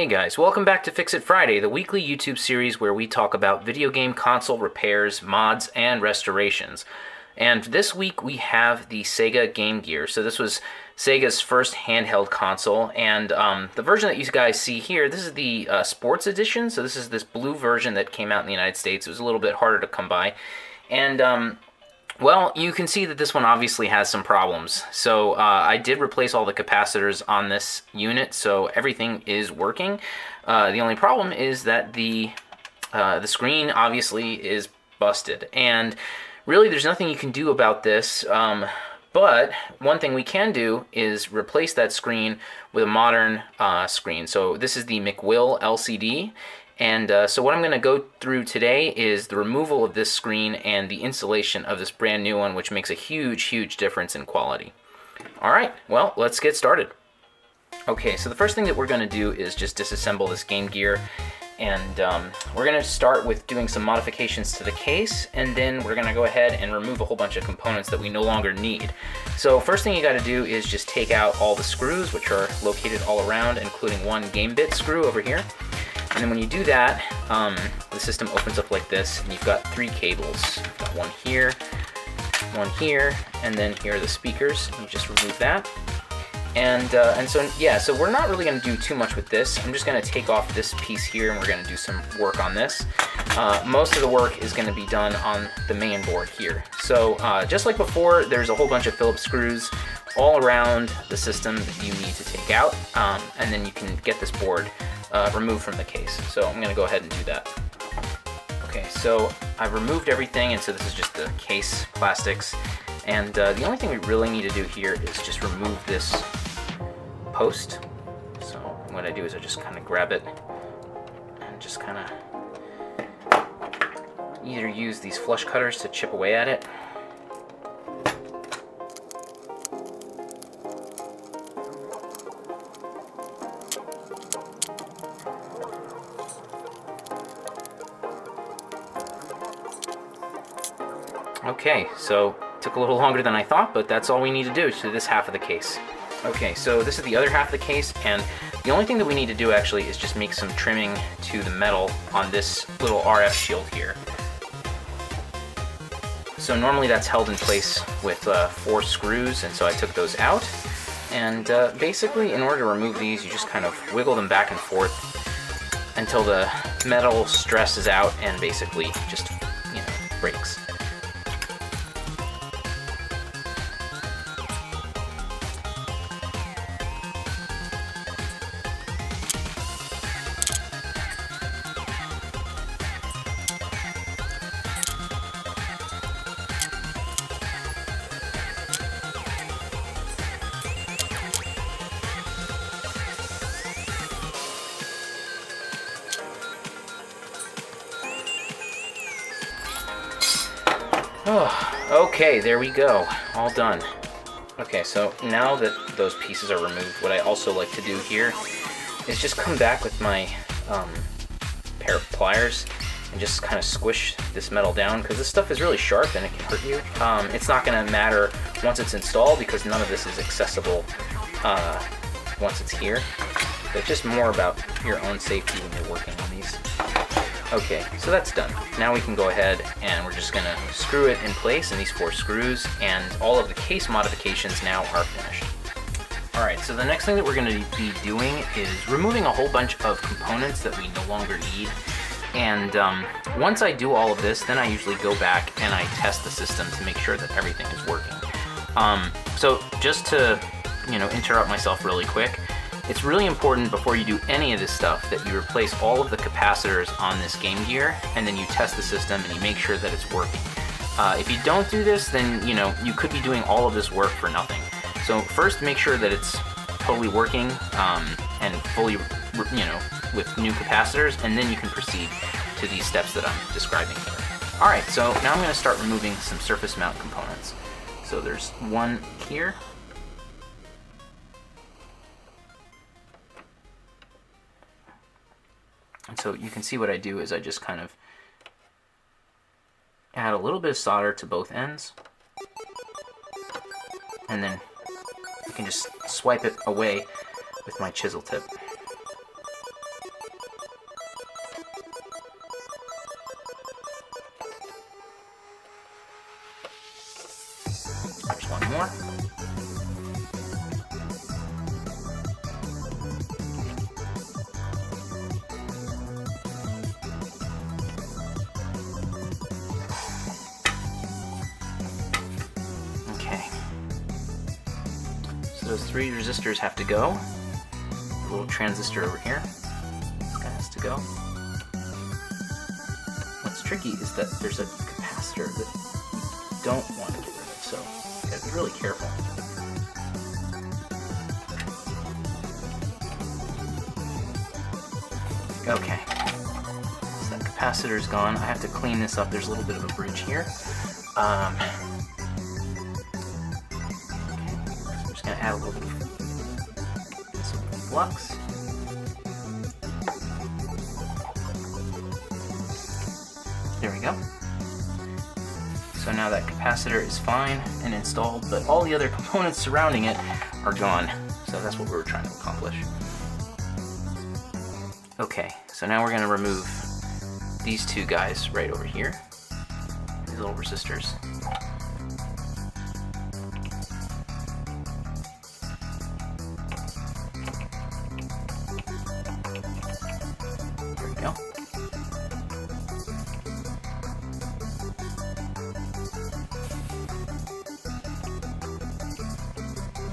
Hey guys, welcome back to Fix It Friday, the weekly YouTube series where we talk about video game console repairs, mods, and restorations. And this week we have the Sega Game Gear. So this was Sega's first handheld console, and the version that you guys see here, this is the sports edition. So this is this blue version that came out in the United States. It was a little bit harder to come by. And well, you can see that this one obviously has some problems. So I did replace all the capacitors on this unit, so everything is working. The only problem is that the screen obviously is busted, and really there's nothing you can do about this. But one thing we can do is replace that screen with a modern screen. So this is the McWill LCD. And so what I'm going to go through today is the removal of this screen and the installation of this brand new one, which makes a huge difference in quality. All right, well, let's get started. Okay, so the first thing that we're going to do is just disassemble this Game Gear. And we're going to start with doing some modifications to the case, and then we're going to go ahead and remove a whole bunch of components that we no longer need. So first thing you got to do is just take out all the screws, which are located all around, including one game bit screw over here. And then when you do that, the system opens up like this, and you've got three cables. You've got one here, and then here are the speakers. You just remove that. And so, yeah, so we're not really going to do too much with this. I'm just going to take off this piece here, and we're going to do some work on this. Most of the work is going to be done on the main board here. So just like before, there's a whole bunch of Phillips screws all around the system that you need to take out, and then you can get this board removed from the case. So I'm going to go ahead and do that. Okay, so I've removed everything, and so this is just the case plastics. And the only thing we really need to do here is just remove this post. So what I do is I just kind of grab it and just kind of either use these flush cutters to chip away at it. Okay, so took a little longer than I thought, but that's all we need to do to this half of the case. Okay, so this is the other half of the case, and the only thing that we need to do actually is just make some trimming to the metal on this little RF shield here. So normally that's held in place with 4 screws, and so I took those out. And basically, in order to remove these, you just kind of wiggle them back and forth until the metal stresses out and basically just, breaks. Oh, okay, there we go. All done. Okay, so now that those pieces are removed, what I also like to do here is just come back with my pair of pliers and just kind of squish this metal down, because this stuff is really sharp and it can hurt you. It's not going to matter once it's installed, because none of this is accessible once it's here. But it's just more about your own safety when you're working on these. Okay, so that's done. Now we can go ahead and we're just going to screw it in place in these 4 screws, and all of the case modifications now are finished. Alright, so the next thing that we're going to be doing is removing a whole bunch of components that we no longer need. And once I do all of this, then I usually go back and I test the system to make sure that everything is working. So just to, interrupt myself really quick, it's really important before you do any of this stuff that you replace all of the capacitors on this Game Gear, and then you test the system and you make sure that it's working. If you don't do this, then you could be doing all of this work for nothing. So first, make sure that it's totally working and fully, with new capacitors, and then you can proceed to these steps that I'm describing here. All right, so now I'm going to start removing some surface mount components. So there's one here. And so you can see what I do is I just kind of add a little bit of solder to both ends, and then I can just swipe it away with my chisel tip. more. Okay. So those 3 resistors have to go. A little transistor over here. This guy has to go. What's tricky is that there's a capacitor that you don't want to get rid of, so you gotta be really careful. Okay, so that capacitor is gone. I have to clean this up. There's a little bit of a bridge here. Okay, so I'm just gonna add a little bit of flux. There we go. So now that capacitor is fine and installed, but all the other components surrounding it are gone. So that's what we were trying to accomplish. Okay, so now we're going to remove these 2 guys right over here. These little resistors. There we go.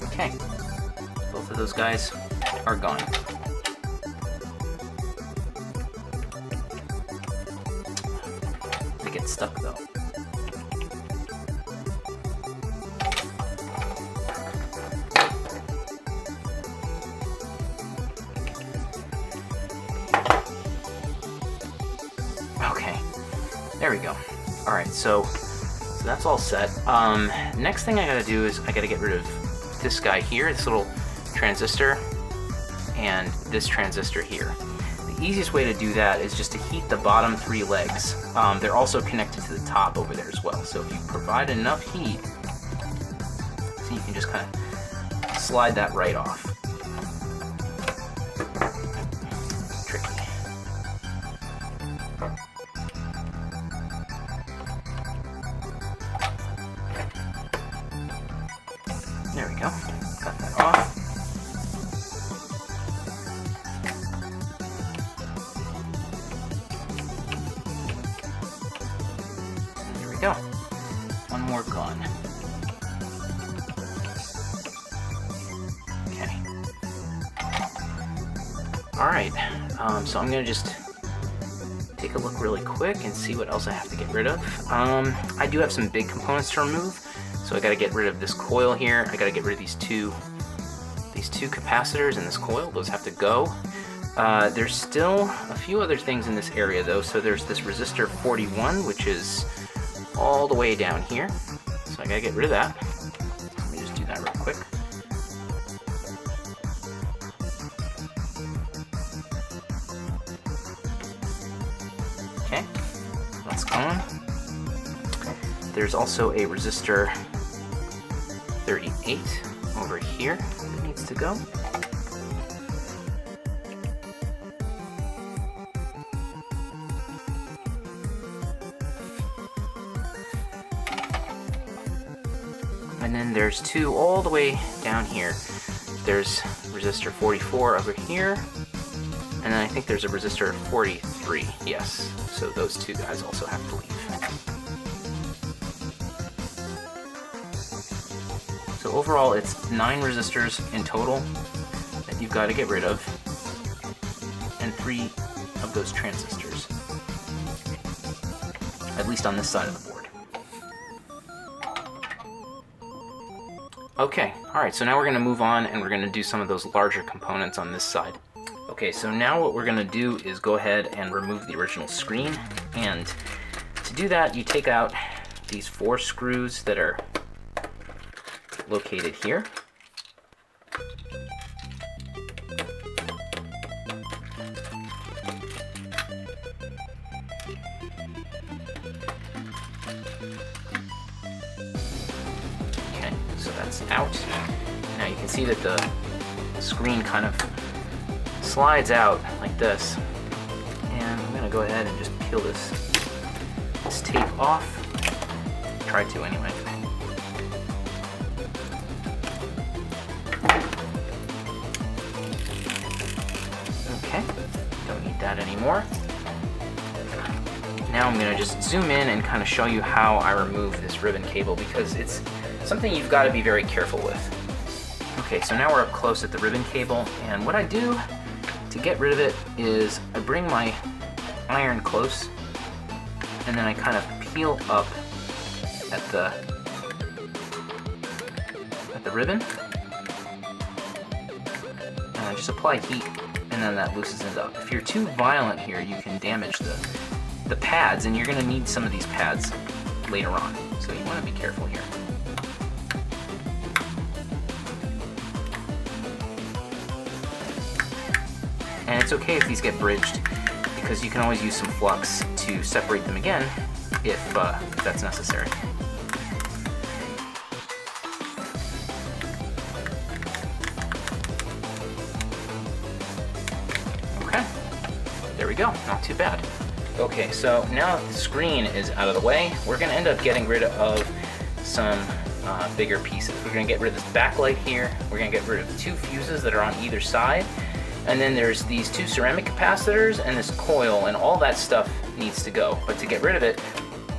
Okay, both of those guys are gone. They get stuck though. Okay, there we go. All right, so that's all set. Next thing I gotta do is I gotta get rid of this guy here, this little transistor, and this transistor here. The easiest way to do that is just to heat the bottom 3 legs. They're also connected to the top over there as well. So if you provide enough heat, so you can just kind of slide that right off. Tricky. There we go. Cut that off. There we go. One more gone. Okay. Alright, so I'm going to just take a look really quick and see what else I have to get rid of. I do have some big components to remove. So I got to get rid of this coil here. I got to get rid of these two capacitors and this coil. Those have to go. There's still a few other things in this area though. So there's this resistor 41, which is all the way down here. So I got to get rid of that. Let me just do that real quick. Okay, that's gone. There's also a resistor 38 over here that needs to go. And then there's 2 all the way down here. There's resistor 44 over here, and then I think there's a resistor 43, yes. So those 2 guys also have to leave. So overall, it's 9 resistors in total that you've got to get rid of, and 3 of those transistors, at least on this side of the board. Okay, alright, so now we're going to move on and we're going to do some of those larger components on this side. Okay, so now what we're going to do is go ahead and remove the original screen, and to do that you take out these 4 screws that are located here. Okay, so that's out. Now you can see that the screen kind of slides out like this. And I'm gonna go ahead and just peel this tape off. Try to anyway. that anymore. Now I'm going to just zoom in and kind of show you how I remove this ribbon cable, because it's something you've got to be very careful with. Okay, so now we're up close at the ribbon cable, and what I do to get rid of it is I bring my iron close, and then I kind of peel up at the ribbon, and I just apply heat, and then that loosens it up. If you're too violent here, you can damage the pads, and you're going to need some of these pads later on, so you want to be careful here. And it's okay if these get bridged, because you can always use some flux to separate them again if that's necessary. Okay, there we go, not too bad. Okay, so now that the screen is out of the way, we're going to end up getting rid of some bigger pieces. We're going to get rid of this backlight here, we're going to get rid of 2 fuses that are on either side, and then there's these 2 ceramic capacitors and this coil, and all that stuff needs to go. But to get rid of it,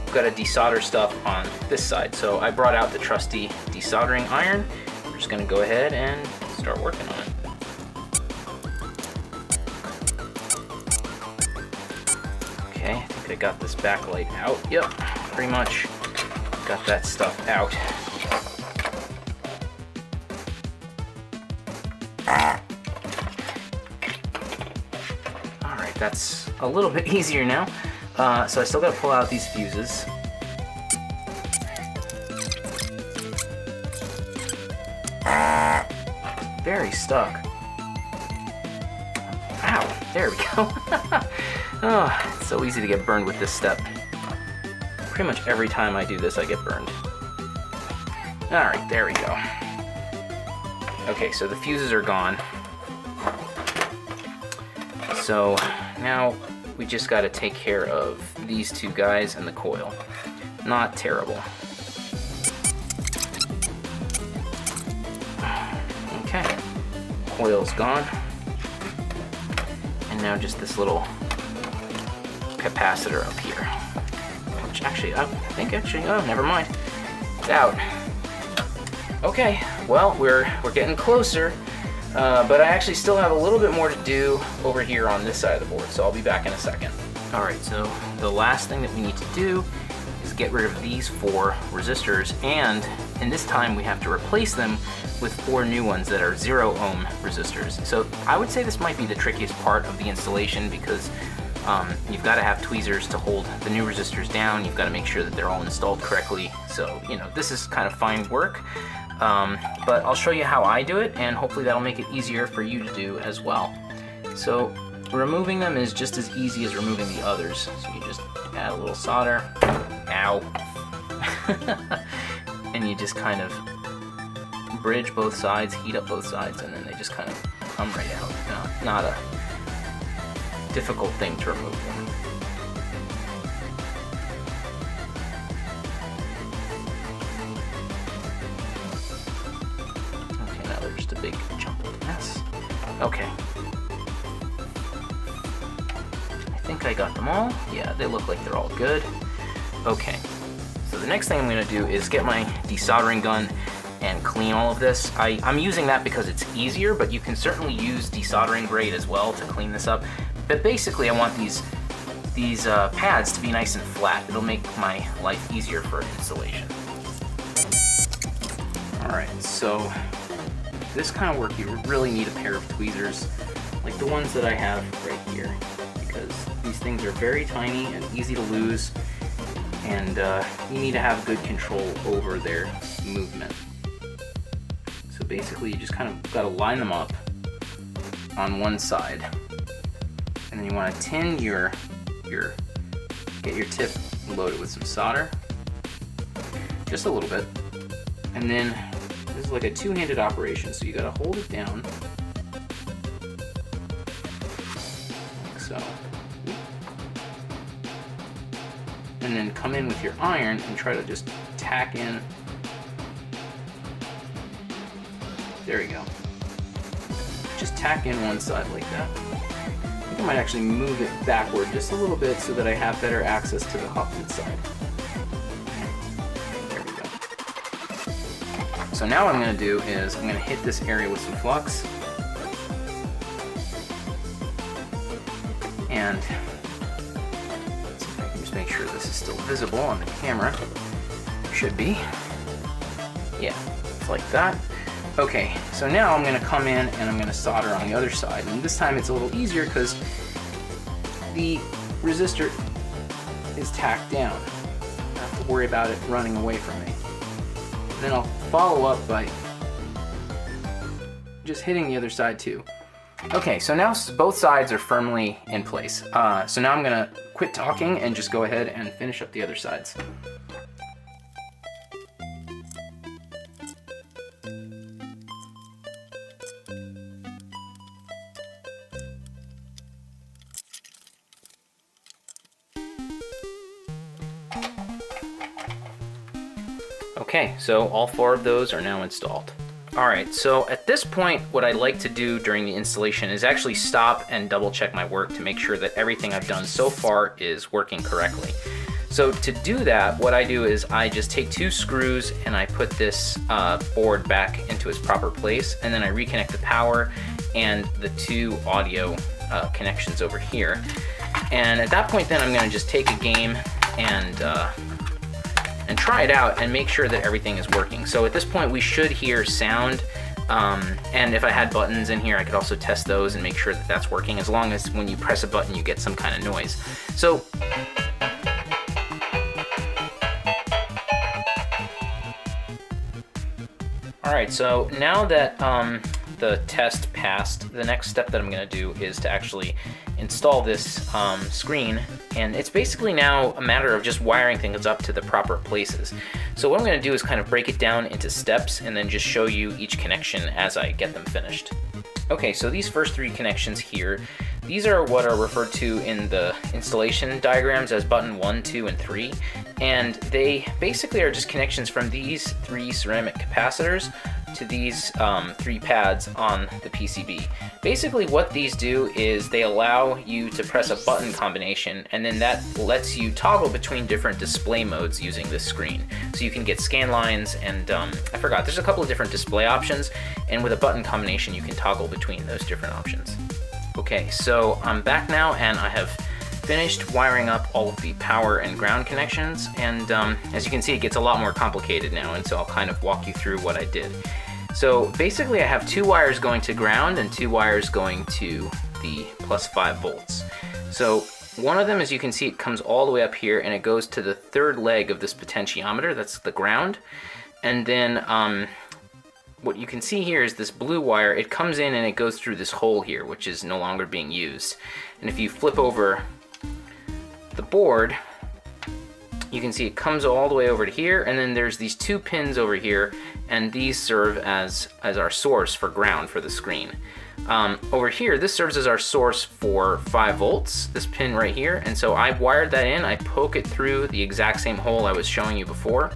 we've got to desolder stuff on this side. So I brought out the trusty desoldering iron. We're just going to go ahead and start working on it. Okay, I think I got this backlight out. Yep, pretty much got that stuff out. Alright, that's a little bit easier now. So I still got to pull out these fuses. Very stuck. Ow, there we go. Oh, it's so easy to get burned with this step. Pretty much every time I do this, I get burned. Alright, there we go. Okay, so the fuses are gone. So now we just got to take care of these 2 guys and the coil. Not terrible. Okay, coil's gone. And now just this little capacitor up here. Which actually, oh never mind. It's out. Okay, well, we're getting closer. But I actually still have a little bit more to do over here on this side of the board, so I'll be back in a second. Alright, so the last thing that we need to do is get rid of these 4 resistors, and in this time we have to replace them with 4 new ones that are 0 ohm resistors. So I would say this might be the trickiest part of the installation, because you've got to have tweezers to hold the new resistors down, you've got to make sure that they're all installed correctly, so you know, this is kind of fine work. But I'll show you how I do it, and hopefully that'll make it easier for you to do as well. So removing them is just as easy as removing the others. So you just add a little solder. Ow. And you just kind of bridge both sides, heat up both sides, and then they just kind of come right out. Not a difficult thing to remove them. Just a big jumbled mess. Okay. I think I got them all. Yeah, they look like they're all good. Okay. So the next thing I'm going to do is get my desoldering gun and clean all of this. I'm using that because it's easier, but you can certainly use desoldering braid as well to clean this up. But basically I want these pads to be nice and flat. It'll make my life easier for installation. Alright, so this kind of work, you really need a pair of tweezers, like the ones that I have right here, because these things are very tiny and easy to lose, and you need to have good control over their movement. So basically you just kind of got to line them up on one side, and then you want to tin get your tip loaded with some solder, just a little bit, and then this is like a 2-handed operation, so you gotta hold it down, like so, and then come in with your iron and try to just tack in. There you go. Just tack in one side like that. think I might actually move it backward just a little bit so that I have better access to the opposite side. There we go. So now what I'm going to do is I'm going to hit this area with some flux. And let's see if I can just make sure this is still visible on the camera. Should be. Yeah, it's like that. Okay, so now I'm going to come in and I'm going to solder on the other side. And this time it's a little easier because the resistor is tacked down. I don't have to worry about it running away from me. And then I'll follow up by just hitting the other side too. Okay, so now both sides are firmly in place. So now I'm going to quit talking and just go ahead and finish up the other sides. Okay, so all 4 of those are now installed. Alright, so at this point, what I like to do during the installation is actually stop and double check my work to make sure that everything I've done so far is working correctly. So to do that, what I do is I just take 2 screws and I put this board back into its proper place, and then I reconnect the power and the 2 audio connections over here. And at that point then I'm going to just take a game and try it out and make sure that everything is working. So at this point we should hear sound, and if I had buttons in here I could also test those and make sure that that's working, as long as when you press a button you get some kind of noise. So alright, so now that the test passed, the next step that I'm going to do is to actually install this screen, and it's basically now a matter of just wiring things up to the proper places. So what I'm going to do is kind of break it down into steps and then just show you each connection as I get them finished. Okay, so these first 3 connections here, these are what are referred to in the installation diagrams as button 1, 2, and 3, and they basically are just connections from these 3 ceramic capacitors to these 3 pads on the PCB. Basically what these do is they allow you to press a button combination, and then that lets you toggle between different display modes using this screen. So you can get scan lines and I forgot, there's a couple of different display options, and with a button combination you can toggle between those different options. Okay, so I'm back now and I have finished wiring up all of the power and ground connections, and as you can see it gets a lot more complicated now, and so I'll kind of walk you through what I did. So basically I have 2 wires going to ground and 2 wires going to the plus 5 volts. So one of them, as you can see, it comes all the way up here and it goes to the 3rd leg of this potentiometer, that's the ground. And then what you can see here is this blue wire, it comes in and it goes through this hole here, which is no longer being used. And if you flip over the board, you can see it comes all the way over to here, and then there's these 2 pins over here, and these serve as our source for ground for the screen. Over here, this serves as our source for 5 volts, this pin right here, and so I wired that in, I poke it through the exact same hole I was showing you before,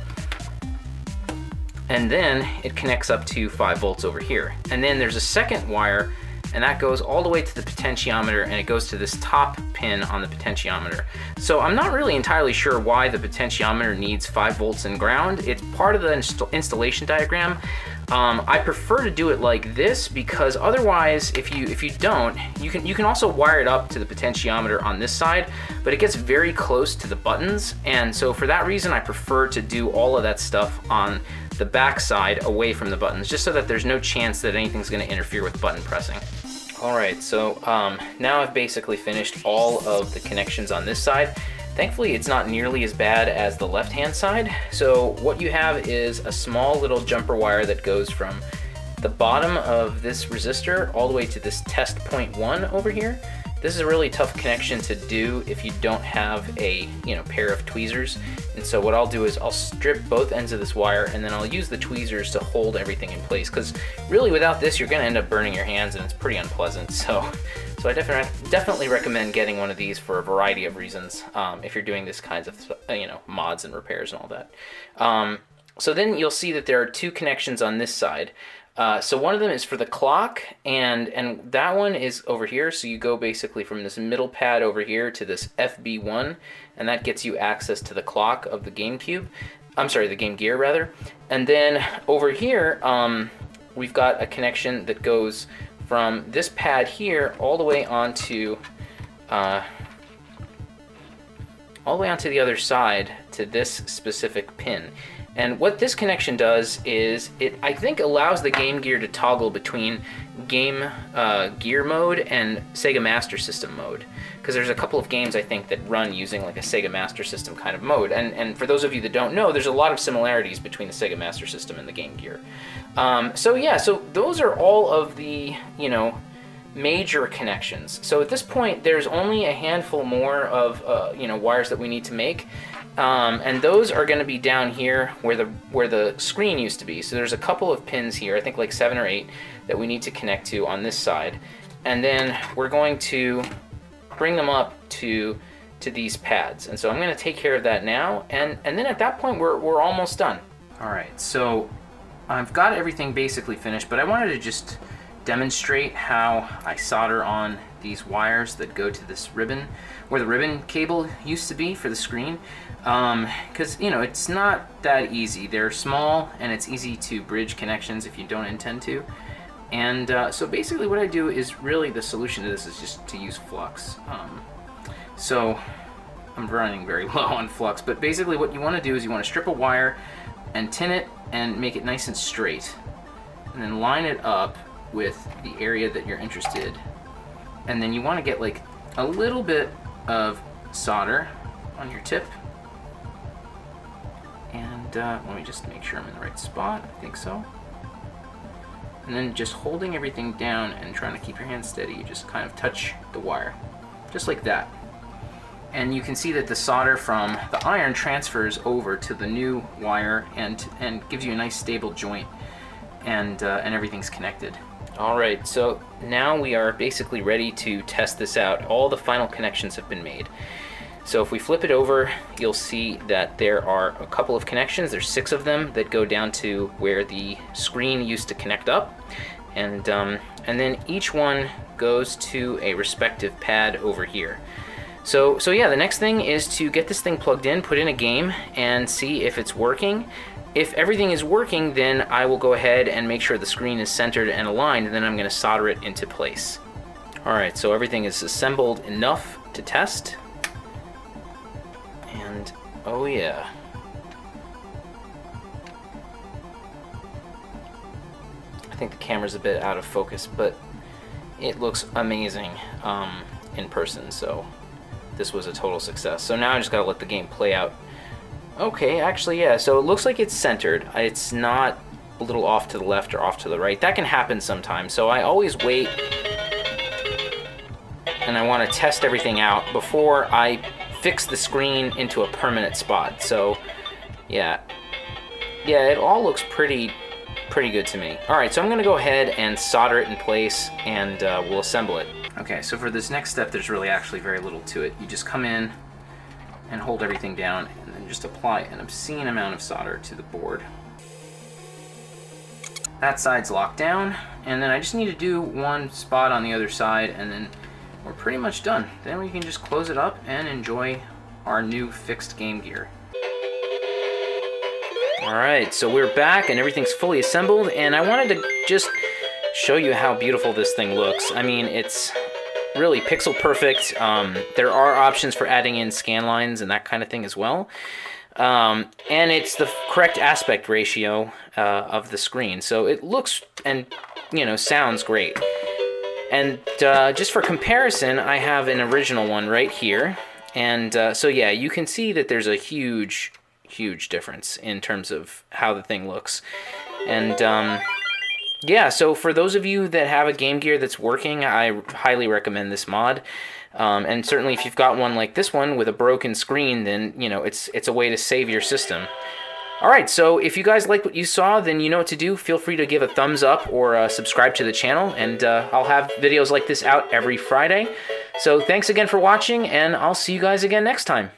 and then it connects up to 5 volts over here. And then there's a second wire, and that goes all the way to the potentiometer, and it goes to this top pin on the potentiometer. So I'm not really entirely sure why the potentiometer needs 5 volts and ground. It's part of the installation diagram. I prefer to do it like this because otherwise, if you don't, you can also wire it up to the potentiometer on this side, but it gets very close to the buttons, and so for that reason I prefer to do all of that stuff on the back side away from the buttons, just so that there's no chance that anything's going to interfere with button pressing. Alright, so now I've basically finished all of the connections on this side. Thankfully it's not nearly as bad as the left hand side. So what you have is a small little jumper wire that goes from the bottom of this resistor all the way to this test point 1 over here. This is a really tough connection to do if you don't have a pair of tweezers. And so what I'll do is I'll strip both ends of this wire, and then I'll use the tweezers to hold everything in place, because really without this you're going to end up burning your hands and it's pretty unpleasant. So I definitely recommend getting one of these for a variety of reasons if you're doing this kinds of mods and repairs and all that. So then you'll see that there are 2 connections on this side. So one of them is for the clock, and that one is over here. So you go basically from this middle pad over here to this FB1, and that gets you access to the clock of the GameCube. I'm sorry, the Game Gear rather. And then over here, we've got a connection that goes from this pad here all the way onto the other side to this specific pin. And what this connection does is it, I think, allows the Game Gear to toggle between Game Gear mode and Sega Master System mode. Because there's a couple of games, I think, that run using like a Sega Master System kind of mode. And for those of you that don't know, there's a lot of similarities between the Sega Master System and the Game Gear. So yeah, so those are all of the, you know, major connections. So at this point, there's only a handful more of you know, wires that we need to make. And those are going to be down here where the screen used to be. So there's a couple of pins here, I think like 7 or 8, that we need to connect to on this side. And then we're going to bring them up to these pads. And so I'm going to take care of that now. And then at that point, we're almost done. All right, so I've got everything basically finished, but I wanted to just demonstrate how I solder on these wires that go to this ribbon, where the ribbon cable used to be for the screen. Because, you know, it's not that easy. They're small, and it's easy to bridge connections if you don't intend to. And so basically what I do is really the solution to this is just to use flux. So I'm running very low on flux, but basically what you want to do is you want to strip a wire and tin it and make it nice and straight. And then line it up with the area that you're interested. And then you want to get like a little bit of solder on your tip. And let me just make sure I'm in the right spot. I think so. And then just holding everything down and trying to keep your hand steady, you just kind of touch the wire, just like that. And you can see that the solder from the iron transfers over to the new wire and gives you a nice stable joint, and everything's connected. All right, so now we are basically ready to test this out. All the final connections have been made. So if we flip it over, you'll see that there are a couple of connections. There's 6 of them that go down to where the screen used to connect up. And then each one goes to a respective pad over here. So yeah, the next thing is to get this thing plugged in, put in a game, and see if it's working. If everything is working, then I will go ahead and make sure the screen is centered and aligned, and then I'm going to solder it into place. All right, so everything is assembled enough to test. And oh yeah. I think the camera's a bit out of focus, but it looks amazing in person, so this was a total success. So now I just gotta let the game play out. Okay, actually, yeah, so it looks like it's centered. It's not a little off to the left or off to the right. That can happen sometimes, so I always wait and I want to test everything out before I fix the screen into a permanent spot. So yeah, it all looks pretty good to me. All right, so I'm gonna go ahead and solder it in place, and we'll assemble it. Okay, so for this next step, there's really actually very little to it. You just come in and hold everything down, and then just apply an obscene amount of solder to the board. That side's locked down, and then I just need to do one spot on the other side, and then we're pretty much done. Then we can just close it up and enjoy our new fixed Game Gear. Alright, so we're back and everything's fully assembled, and I wanted to just show you how beautiful this thing looks. I mean, it's really pixel perfect. There are options for adding in scan lines and that kind of thing as well. And it's the correct aspect ratio of the screen. So it looks and, you know, sounds great. And just for comparison, I have an original one right here. And so yeah, you can see that there's a huge difference in terms of how the thing looks. And yeah, so for those of you that have a Game Gear that's working, I highly recommend this mod. And certainly if you've got one like this one with a broken screen, then, you know, it's a way to save your system. Alright, so if you guys like what you saw, then you know what to do. Feel free to give a thumbs up or subscribe to the channel, and I'll have videos like this out every Friday. So thanks again for watching, and I'll see you guys again next time.